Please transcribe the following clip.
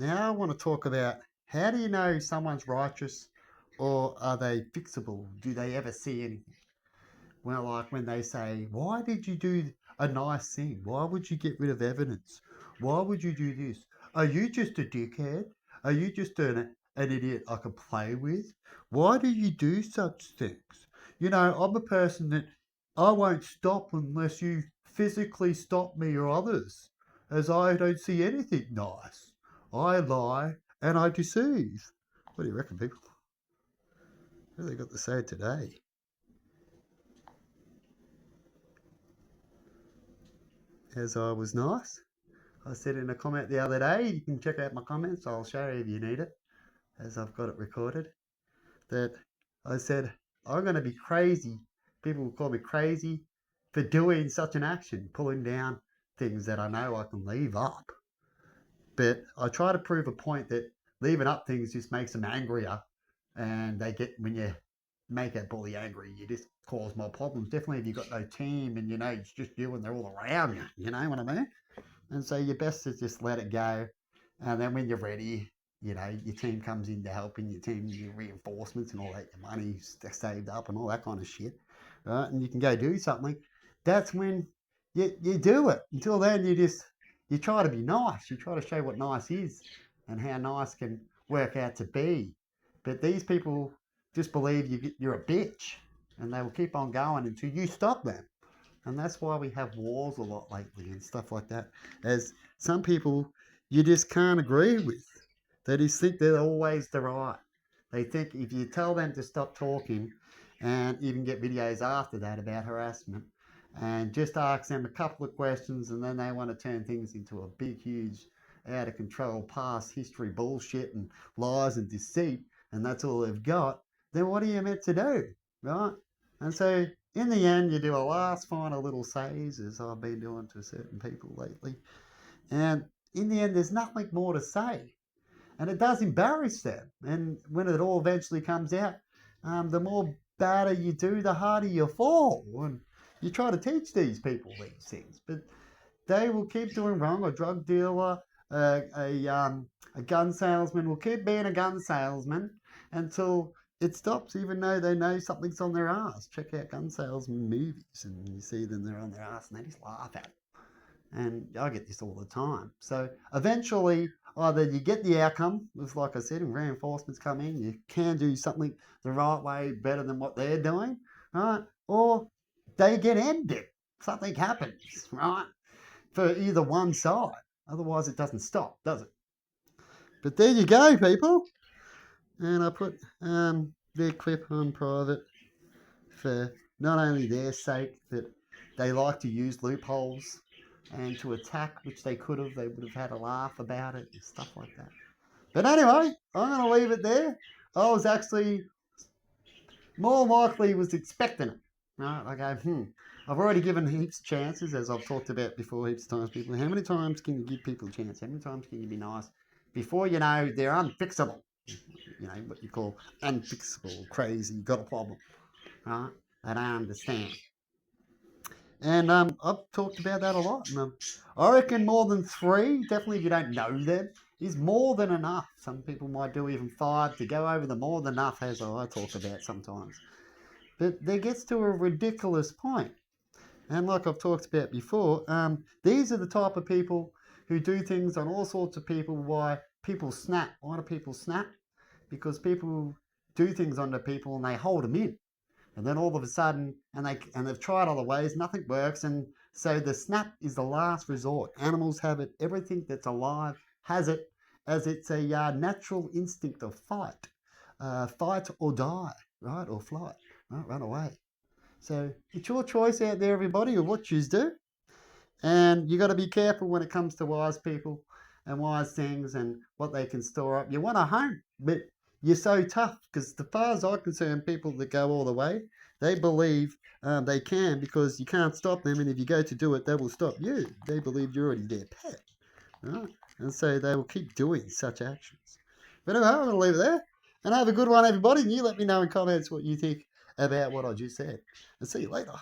Now I want to talk about, how do you know someone's righteous, or are they fixable? Do they ever see anything? Well, like when they say, why did you do a nice thing? Why would you get rid of evidence? Why would you do this? Are you just a dickhead? Are you just an idiot I can play with? Why do you do such things? You know, I'm a person that I won't stop unless you physically stop me or others, as I don't see anything nice. I lie and I deceive. What do you reckon, people? What have they got to say today? As I was nice. I said in a comment the other day, you can check out my comments, I'll show you if you need it, as I've got it recorded, that I said, I'm going to be crazy. People will call me crazy for doing such an action, pulling down things that I know I can leave up. But I try to prove a point that leaving up things just makes them angrier, and they get, when you make a bully angry, you just cause more problems. Definitely if you've got no team and you know it's just you and they're all around you, you know what I mean? And so your best is just let it go. And then when you're ready, you know, your team comes in to help, and your team, your reinforcements and all that, your money saved up and all that kind of shit, right? And you can go do something. That's when you do it. Until then, you try to be nice. You try to show what nice is and how nice can work out to be. But these people just believe you're a bitch, and they will keep on going until you stop them. And that's why we have wars a lot lately and stuff like that. As some people you just can't agree with. They just think they're always the right. They think if you tell them to stop talking, and even get videos after that about harassment, and just ask them a couple of questions, and then they want to turn things into a big, huge, out of control past history bullshit and lies and deceit, and that's all they've got, then what are you meant to do, right? And so in the end, you do a last final little says, as I've been doing to certain people lately, and in the end, there's nothing more to say. And it does embarrass them. And when it all eventually comes out, the more badder you do, the harder you fall. And you try to teach these people these things, but they will keep doing wrong. A drug dealer, a gun salesman will keep being a gun salesman until it stops, even though they know something's on their ass. Check out gun salesman movies, and you see them, they're on their ass, and they just laugh at it. And I get this all the time. So eventually, either you get the outcome, with, like I said, and reinforcements come in, you can do something the right way better than what they're doing, right? Or they get ended. Something happens, right? For either one side. Otherwise, it doesn't stop, does it? But there you go, people. And I put their clip on private for not only their sake, but they like to use loopholes and to attack, which they would have had a laugh about it and stuff like that. But anyway, I'm going to leave it there. I was actually more likely was expecting it. Right? I go, I've already given heaps of chances, as I've talked about before heaps of times. People, how many times can you give people a chance? How many times can you be nice? Before you know, they're unfixable. You know, what you call unfixable, crazy, got a problem. Right? They don't understand. And I've talked about that a lot. And I reckon more than 3, definitely if you don't know them, is more than enough. Some people might do even 5 to go over the more than enough, as I talk about sometimes. But there gets to a ridiculous point. And like I've talked about before, these are the type of people who do things on all sorts of people. Why people snap? Why do people snap? Because people do things onto people and they hold them in. And then all of a sudden, and they've tried other ways, nothing works, and so the snap is the last resort. Animals have it. Everything that's alive has it, as it's a natural instinct of fight or die, right, or flight, right, run away. So it's your choice out there, everybody, of what you do, and you got to be careful when it comes to wise people and wise things and what they can store up. You want a home, but you're so tough, because as far as I'm concerned, people that go all the way, they believe they can, because you can't stop them, and if you go to do it, they will stop you. They believe you're already their pet, right? And so they will keep doing such actions. But anyway, I'm going to leave it there, and have a good one, everybody, and you let me know in comments what you think about what I just said, and see you later.